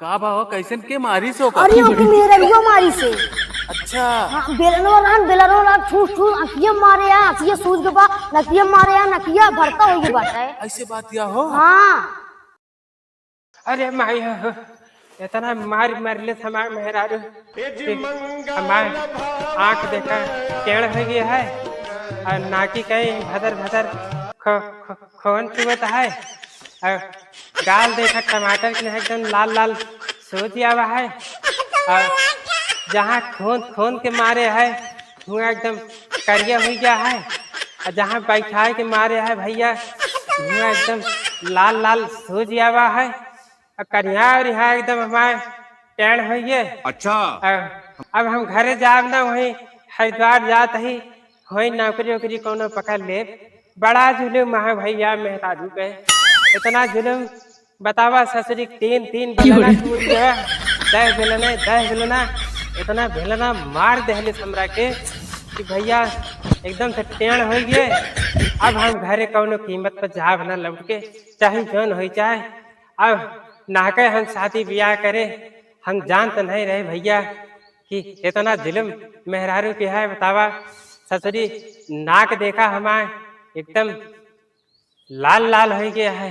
का भाव कैसन के मारी सो का? अरे ओके मेरे मारी से। अच्छा हाँ बेलनो रान ठूस ठूस अकिया मारे या अकिया सूझ के बा नकिया मारे या नकिया भरता होई के बाटा है। ऐसे बात या हो? हाँ अरे माई हो इतना मार मारले हमार मेहरारू हमार आँख देखा टेढ़ हो गया है और नाकी कहीं भदर भदर खोन चुवत है और गाल देखा टमाटर के एकदम लाल लाल सूज आवा है और जहाँ खून खून के मारे है हुआ एकदम करिया हो गया है और जहाँ बैठाए के मारे है भैया हुआ एकदम लाल लाल सूज आवा है और करिया और यहाँ एकदम हमारे टेढ़ हो गए। अच्छा अब हम घरे जाब ना वही हरिद्वार जात ही वही नौकरी वोकरी कोनो पकड़ ले। बड़ा जुलूम है भैया मेहरारू पे इतना जुलूम बतावा ससुरी तीन तीन बेलना टूट गया 10 बेलना इतना बेलना मार दहले हमरा के कि भैया एकदम से टेढ़ हो गए। अब हम घरे कोनो कीमत पर जाब ना लौट के चाहे जौन हो चाहे अब नाके हम शादी ब्याह करे हम जान तो नहीं रहे भैया कि इतना जुल्म मेहरारू के है बतावा ससुरी नाक देखा हमारे एकदम लाल लाल हो गया है।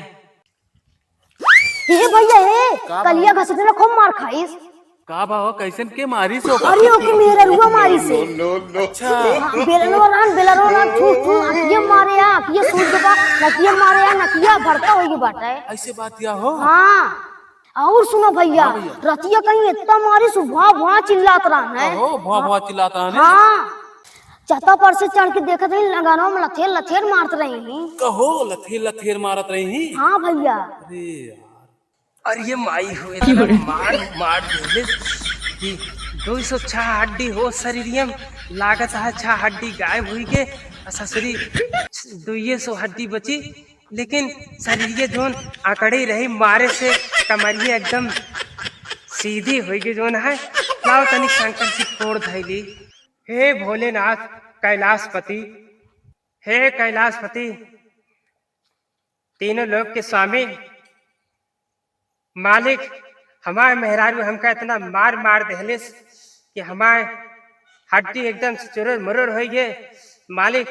ये भैया है कलिया घसीटने खूब मार खाइस। का भाव कैसन के मारी सो का? अरे ओके मेरे मारी से। अच्छा हाँ, बेलनो रान ठूस ठूस अकिया मारे या अकिया सूझ के बा नकिया मारे या नकिया भरता होई के बाटा है। ऐसे बात या हो? हाँ और सुनो भैया रतिया कहीं इतना मारी सुबह वहाँ चिल्लात रहा है। हो भौं चिल्लाता है। हाँ छता पर से चढ़ के देखत रही लगानो में लथेर लथेर मारत रही। कहो लथेर लथेर मारत रही। हाँ भैया अरे यार और ये माई हो इतना मार मार देले कि 206 हड्डी हो शरीरियम लागत है 6 हड्डी गायब हुई के ससुरी 200 हड्डी बची लेकिन शरीर जोन आकड़े रही मारे से कमरिया एकदम सीधी हुई के जोन है लाओ तनिक शंकर से तोड़ धैली। हे भोलेनाथ कैलाशपति हे कैलाशपति तीनों लोक के स्वामी मालिक हमारे मेहरारू हमका इतना मार मार दहलिस कि हमारे हड्डी एकदम से चुरर मुरर हो गए। मालिक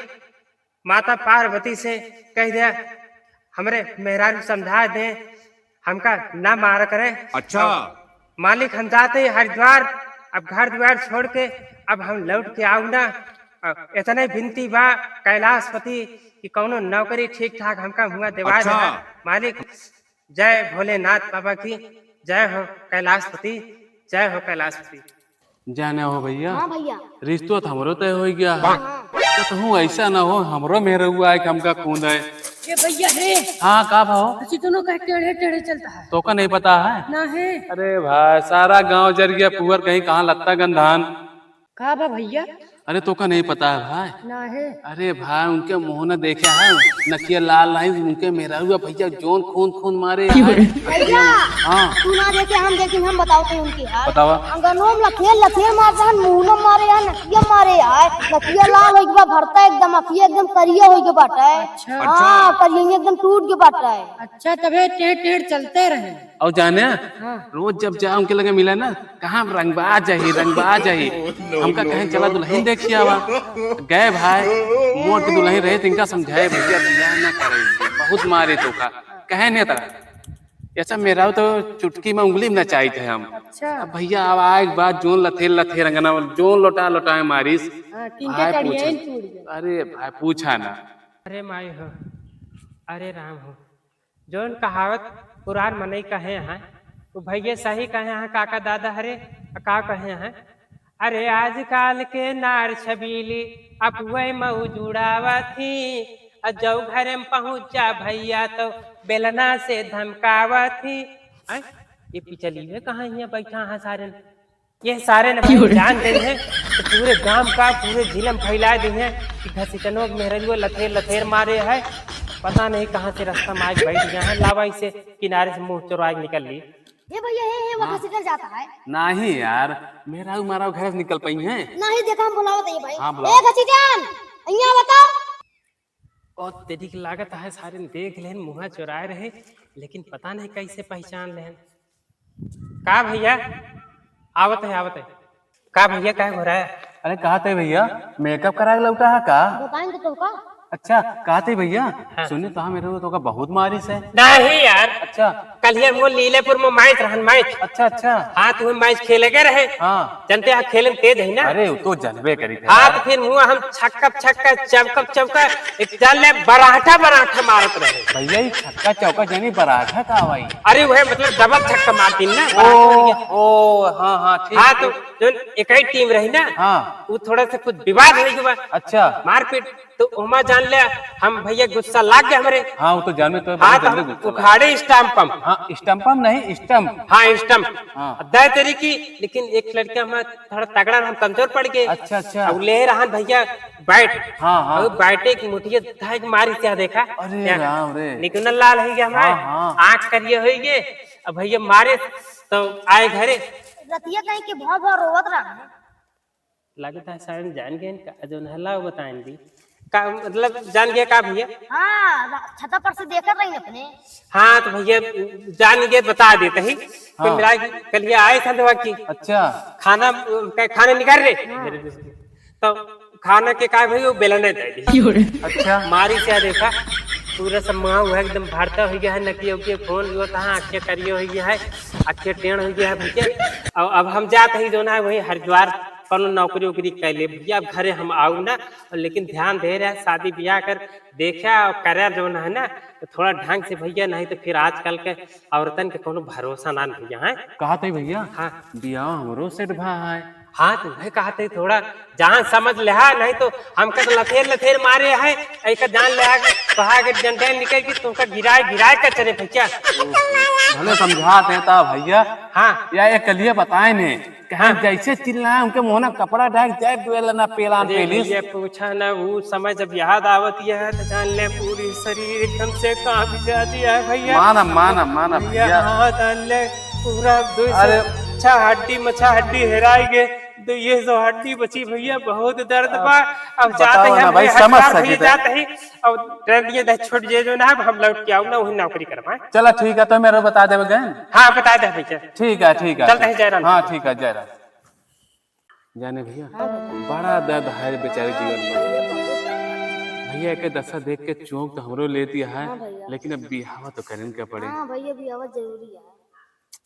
माता पार्वती से कह दिया हमरे मेहरारू समझा दे हमका ना मार करे। अच्छा मालिक हम जाते हैं हरिद्वार अब घर द्वार छोड़ के अब हम लौट के आऊ ना इतने विनती बा कैलाशपति कि कौनो नौकरी ठीक ठाक हमका हुआ दिवा अच्छा। दे। मालिक जय भोलेनाथ बाबा की जय हो कैलाशपति जय हो कैलाशपति। जाने हो भैया हाँ भैया रिश्तो तो हमरो तय हो गया है। तो हूँ ऐसा ना हो हमरो मेहर हुआ है कि हमका खून है। ये भैया है हाँ का भाव? अच्छी दोनों का टेढ़े टेढ़े चलता है तो का नहीं पता है? ना है अरे भाई सारा गांव जर गया पुअर कहीं कहाँ लत्ता गंधान। कहा बा भैया अरे तो का नहीं पता है भाई? ना है। अरे भाई उनके मुंह ने देखे है नकिया लाल नहीं उनके मेरा हुआ भैया जोन खून खून मारे है। भैया हाँ तू ना देखे हम देखे हम बताओ उनकी हाल। बतावा। अंगनों में लथेर लथेर मारते हैं मुंह में मारे यार नकिया मारे यार नकिया लाल होई के बा भरता एकदम अकिया एकदम करिया होई के बाटा है। अच्छा। हाँ करिया एकदम टूट के बाटा है। अच्छा तबे टेढ़ टेढ़ चलते रहे। और जाने रोज जब जा उनके लगे मिला ना कहाँ रंगबा जाही हमका कहीं चला दुल्हन देखिए आवा गए भाई मोर के दुल्हन रहे तिनका समझाए भैया बियाह ना करे बहुत मारे तो का कहे नहीं तरह ऐसा मेरा तो चुटकी में उंगली में नचाई थे हम। अच्छा अब भैया अब आए बात जोन लथेर अंगना जोन लोटा मारिस भाई पूछा। अरे भाई पूछा ना। अरे माई हो अरे राम हो जोन कहावत पुराण मनई कहे हैं वो भैया सही कहे हैं काका दादा हरे का कहे हैं। अरे आजकल के नार छबीली अब वही मऊ जुड़ावा थी जब घर में पहुंच जा भैया तो बेलना से धमकावा थी। ये पिछली में कहाँ यहाँ बैठा है सारे ये सारे जान दे हैं तो पूरे गांव का पूरे जिले में फैला दी है कि घसीटनों मेहरजुआ लथेर लथेर मारे है पता नहीं कहाँ से रास्ता में आज बैठ गया है लावा से किनारे से मुंह चुरा निकल ली। ये भैया है वो घसीटल जाता है। नहीं यार मेरा मारा घर से निकल पाई है नहीं देखा हम बुलाओ ये भाई। हाँ, बुलाओ। ए घसीटन यहाँ बताओ। और तेरी की लागत है सारे देख लेन मुँह चुराए रहे लेकिन पता नहीं कैसे पहचान लेन। का भैया आवत है का भैया क्या हो रहा है? अरे कहा थे भैया मेकअप करा के लौटा है का? बताएंगे तो का? अच्छा कहा थे भैया हाँ। सुनिए तो मेरे को तो का बहुत मारिश है। नहीं यार, अच्छा कल ये वो लीलेपुर में मैच रहन मैच। अच्छा अच्छा हाँ तो मैच खेले के रहे। हाँ। जानते हैं खेले में तेज है ना। अरे वो तो जनबे करी थे। हाँ तो फिर मुँह हम छक्का चमका एक जान ले बराठा मारत रहे। भैया ये छक्का चौका जानी पराठा का भाई। अरे वह मतलब डबल छक्का मारती ना। ओ हाँ हाँ ठीक। हाँ तो जो एक ही टीम रही ना, हाँ वो थोड़ा सा कुछ विवाद है कि अच्छा मारपीट, तो उमा जान ले हम भैया गुस्सा लाग गया हमरे। हाँ वो तो जान में तो हाँ बहुत तो जल्दी गुस्सा लगा। उखाड़े स्टाम्पम। हाँ स्टम्पम नहीं स्टम्प। हाँ स्टम्प हाँ। दे तेरी की, लेकिन एक लड़का हमारा थोड़ा तगड़ा हम कमजोर पड़ गए। अच्छा अच्छा। अब ले रहा भैया बैठ। हाँ हाँ। अब बैठे की मुठिया धाक मारी क्या देखा। अरे राम रे। निकुन लाल हो गया हमारे। हाँ, हाँ। आँख करिए हो गए। अब भैया मारे तो आए घरे। रतिया कहीं के बहुत बहुत रोवत रहा है। लगता है शायद जान गए इनका जो नहला बताएं दी का मतलब जान गया का भैया। हाँ छता पर से देख रही अपने। हाँ तो भैया जान गए बता देते ही। हाँ। कुल मिला के कल ये आए थे दवा की अच्छा खाना निकाल रहे तो खाना के का भाई वो बेलने दे दी। अच्छा मारी क्या देखा पूरा सब मुँह हुआ एकदम भारता हो गया है, नकिया उकिया फोन लियो तहाँ आँखें करिए हो गया है, आँखें टेढ़ हो गया है भैया। अब हम जाते ही जो ना वही हरिद्वार कोनो नौकरी वोकरी कर ले भैया। अब घरे हम आऊ ना, लेकिन ध्यान दे रहे हैं शादी ब्याह कर देखा और करे जो है ना तो थोड़ा ढंग से भैया, नहीं तो फिर आजकल के औरतन के कोनो भरोसा ना भैया है। कहा थे भैया हाँ बियाह हमरो सेट भा है। हाँ तो वह कहते थोड़ा जान समझ ले हा, नहीं तो हमका तो लथेर मारे है ऐसा जान ले कहा के जंटे निकल की तुमका गिराए कर चले भैया। भले समझा देता भैया। हाँ या ये कलिए बताए ने कहा जैसे चिल्लाए उनके मोहना कपड़ा ढक जाए दुएल ना पेलान पेलिस। ये पूछा ना वो समय जब याद आवती है तो जान ले पूरी शरीर एकदम से कांप जाती है भैया। माना भैया। हाँ जान ले पूरा अरे मच्छा हड्डी हेराई गए तो ये जो हड्डी बची भैया बहुत दर्द बा। अब जाते बताओ हैं ना भाई, हरिद्वार समझ भैया सके जाते ही अब ट्रेन ये छोड़ जे जो ना हम लौट के आऊ ना वही नौकरी करवाए। चला ठीक है तो मेरे को बता देवे गए। हाँ बता दे भैया। ठीक है चलते हैं जयराम। हाँ ठीक है जयराम। जाने भैया बड़ा दर्द है बेचारे जीवन में। भैया के दशा देख के चौंक तो हमरो लेती है, हाँ भैया। लेकिन अब बिहावा तो करन के पड़े। हाँ भैया भी आवाज जरूरी है।